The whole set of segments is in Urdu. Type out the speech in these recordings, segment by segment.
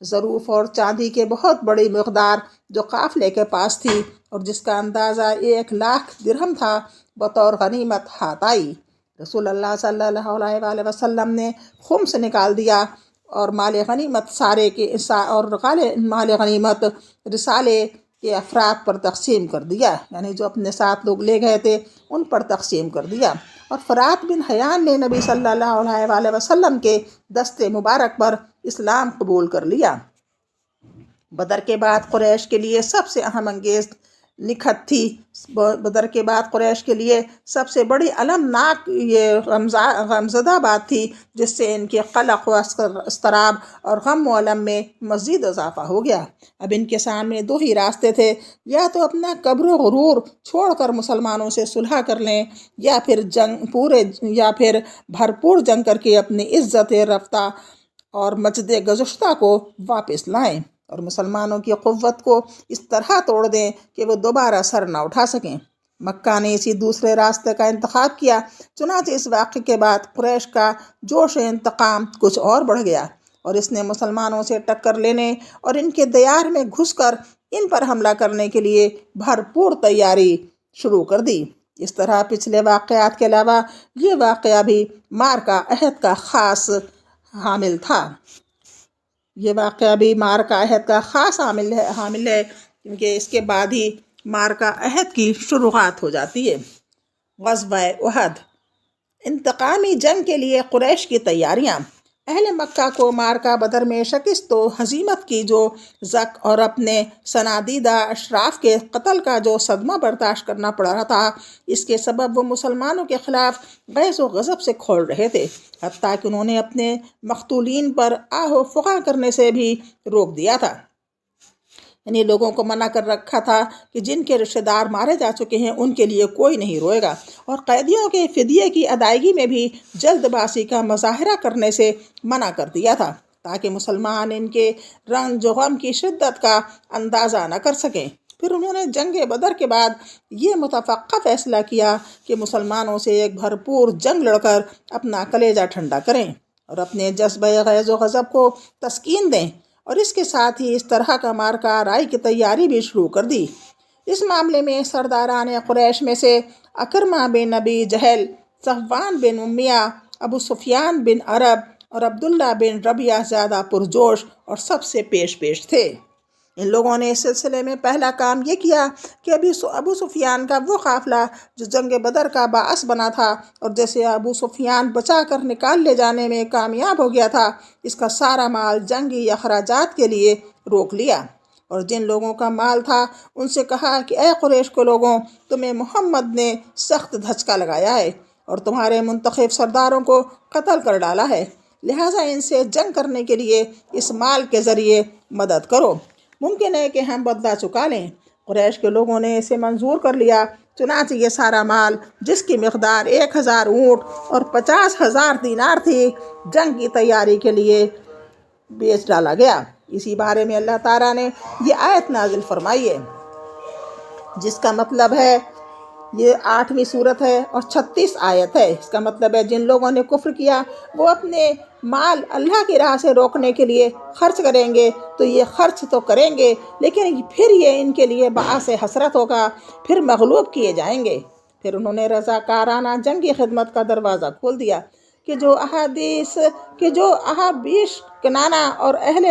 ظروف اور چاندی کے بہت بڑی مقدار جو قافلے کے پاس تھی اور جس کا اندازہ 1,00,000 درہم تھا، بطور غنیمت ہاتھ آئی۔ رسول اللہ صلی اللہ علیہ وآلہ وسلم نے خمس نکال دیا اور مال غنیمت رسالے کے افراد پر تقسیم کر دیا، یعنی جو اپنے ساتھ لوگ لے گئے تھے ان پر تقسیم کر دیا۔ اور فرات بن حیان نے نبی صلی اللہ علیہ وآلہ وسلم کے دست مبارک پر اسلام قبول کر لیا۔ بدر کے بعد قریش کے لیے سب سے اہم انگیز نکھت تھی، بدر کے بعد قریش کے لیے سب سے بڑی المناک یہ غمزدہ بات تھی، جس سے ان کے قلق و اضطراب اور غم و علم میں مزید اضافہ ہو گیا۔ اب ان کے سامنے دو ہی راستے تھے، یا تو اپنا کبر و غرور چھوڑ کر مسلمانوں سے صلح کر لیں، یا پھر بھرپور جنگ کر کے اپنی عزت رفتہ اور مجد گزشتہ کو واپس لائیں اور مسلمانوں کی قوت کو اس طرح توڑ دیں کہ وہ دوبارہ سر نہ اٹھا سکیں۔ مکہ نے اسی دوسرے راستے کا انتخاب کیا۔ چنانچہ اس واقعے کے بعد قریش کا جوش انتقام کچھ اور بڑھ گیا اور اس نے مسلمانوں سے ٹکر لینے اور ان کے دیار میں گھس کر ان پر حملہ کرنے کے لیے بھرپور تیاری شروع کر دی۔ اس طرح پچھلے واقعات کے علاوہ یہ واقعہ بھی معرکہ احد کا خاص حامل تھا۔ یہ واقعہ بھی معرکہ احد کا خاص حامل ہے کیونکہ اس کے بعد ہی معرکہ احد کی شروعات ہو جاتی ہے۔ غزوہ احد، انتقامی جنگ کے لیے قریش کی تیاریاں۔ اہل مکہ کو معرکہ بدر میں شکست و ہزیمت کی جو زک اور اپنے سنادیدہ اشراف کے قتل کا جو صدمہ برداشت کرنا پڑ رہا تھا، اس کے سبب وہ مسلمانوں کے خلاف غیظ و غضب سے کھول رہے تھے، حتیٰ کہ انہوں نے اپنے مقتولین پر آہ و فغاں کرنے سے بھی روک دیا تھا، یعنی لوگوں کو منع کر رکھا تھا کہ جن کے رشتہ دار مارے جا چکے ہیں ان کے لیے کوئی نہیں روئے گا، اور قیدیوں کے فدیے کی ادائیگی میں بھی جلد بازی کا مظاہرہ کرنے سے منع کر دیا تھا، تاکہ مسلمان ان کے رنج و غم کی شدت کا اندازہ نہ کر سکیں۔ پھر انہوں نے جنگ بدر کے بعد یہ متفقہ فیصلہ کیا کہ مسلمانوں سے ایک بھرپور جنگ لڑ کر اپنا کلیجہ ٹھنڈا کریں اور اپنے جذبہ غیظ و غضب کو تسکین دیں، اور اس کے ساتھ ہی اس طرح کا معرکہ آرائی کی تیاری بھی شروع کر دی۔ اس معاملے میں سرداران قریش میں سے اکرمہ بن ابی جہل، صفوان بن امیہ، ابو سفیان بن عرب اور عبداللہ بن ربیعہ زیادہ پرجوش اور سب سے پیش تھے۔ ان لوگوں نے اس سلسلے میں پہلا کام یہ کیا کہ ابو سفیان کا وہ قافلہ جو جنگ بدر کا باعث بنا تھا اور جیسے ابو سفیان بچا کر نکال لے جانے میں کامیاب ہو گیا تھا، اس کا سارا مال جنگی اخراجات کے لیے روک لیا، اور جن لوگوں کا مال تھا ان سے کہا کہ اے قریش کے لوگوں، تمہیں محمد نے سخت دھچکا لگایا ہے اور تمہارے منتخب سرداروں کو قتل کر ڈالا ہے، لہٰذا ان سے جنگ کرنے کے لیے اس مال کے ذریعے مدد کرو، ممکن ہے کہ ہم بدلہ چکا لیں۔ قریش کے لوگوں نے اسے منظور کر لیا، چنانچہ یہ سارا مال جس کی مقدار 1,000 اونٹ اور 50,000 دینار تھی، جنگ کی تیاری کے لیے بیچ ڈالا گیا۔ اسی بارے میں اللہ تعالیٰ نے یہ آیت نازل فرمائی ہے، جس کا مطلب ہے، یہ 8ویں سورت ہے اور 36 آیت ہے۔ اس کا مطلب ہے جن لوگوں نے کفر کیا وہ اپنے مال اللہ کی راہ سے روکنے کے لیے خرچ کریں گے تو یہ خرچ تو کریں گے، لیکن پھر یہ ان کے لیے باعث حسرت ہوگا، پھر مغلوب کیے جائیں گے۔ پھر انہوں نے رضاکارانہ جنگی خدمت کا دروازہ کھول دیا کہ جو احابیش کنانہ اور اہل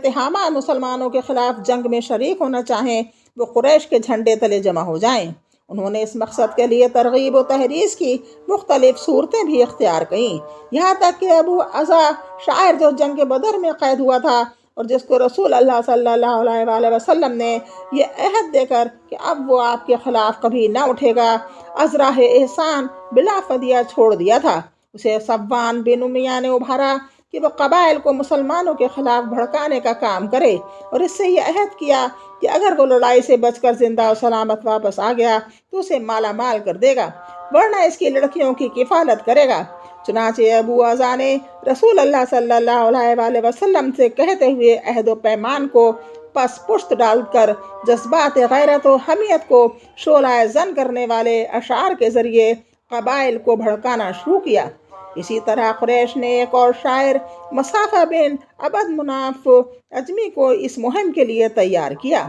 تہامہ مسلمانوں کے خلاف جنگ میں شریک ہونا چاہیں وہ قریش کے جھنڈے تلے جمع ہو جائیں۔ انہوں نے اس مقصد کے لیے ترغیب و تحریض کی مختلف صورتیں بھی اختیار کیں، یہاں تک کہ ابو عزا شاعر جو جنگ بدر میں قید ہوا تھا اور جس کو رسول اللہ صلی اللہ علیہ وآلہ وسلم نے یہ عہد دے کر کہ اب وہ آپ کے خلاف کبھی نہ اٹھے گا، از راہ احسان بلا فدیہ چھوڑ دیا تھا، اسے صفوان بن امیہ نے ابھارا کہ وہ قبائل کو مسلمانوں کے خلاف بھڑکانے کا کام کرے، اور اس سے یہ عہد کیا کہ اگر وہ لڑائی سے بچ کر زندہ و سلامت واپس آ گیا تو اسے مالا مال کر دے گا، ورنہ اس کی لڑکیوں کی کفالت کرے گا۔ چنانچہ ابو عزا نے رسول اللہ صلی اللہ علیہ وآلہ وسلم سے کہتے ہوئے عہد و پیمان کو پس پشت ڈال کر جذبات غیرت و حمیت کو شعلہ زن کرنے والے اشعار کے ذریعے قبائل کو بھڑکانا شروع کیا۔ اسی طرح قریش نے ایک اور شاعر مصافہ بن عبد مناف اجمی کو اس مہم کے لیے تیار کیا۔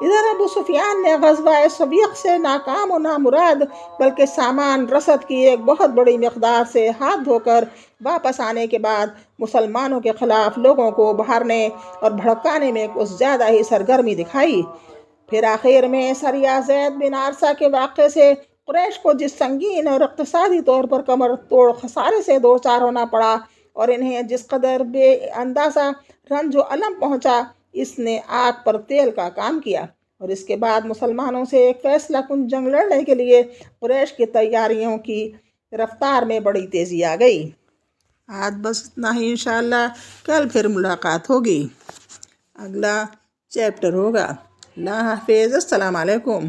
ادھر ابو سفیان نے غزوہ سبیق سے ناکام و نامراد بلکہ سامان رسد کی ایک بہت بڑی مقدار سے ہاتھ دھو کر واپس آنے کے بعد مسلمانوں کے خلاف لوگوں کو بہارنے اور بھڑکانے میں کچھ زیادہ ہی سرگرمی دکھائی۔ پھر آخر میں سریہ زید بن عارثہ کے واقعے سے قریش کو جس سنگین اور اقتصادی طور پر کمر توڑ خسارے سے دو چار ہونا پڑا اور انہیں جس قدر بے اندازہ رنج و الم پہنچا، اس نے آگ پر تیل کا کام کیا، اور اس کے بعد مسلمانوں سے ایک فیصلہ کن جنگ لڑنے کے لیے قریش کی تیاریوں کی رفتار میں بڑی تیزی آ گئی۔ آج بس اتنا ہی، انشاءاللہ کل پھر ملاقات ہوگی، اگلا چیپٹر ہوگا۔ اللہ حافظ، السلام علیکم۔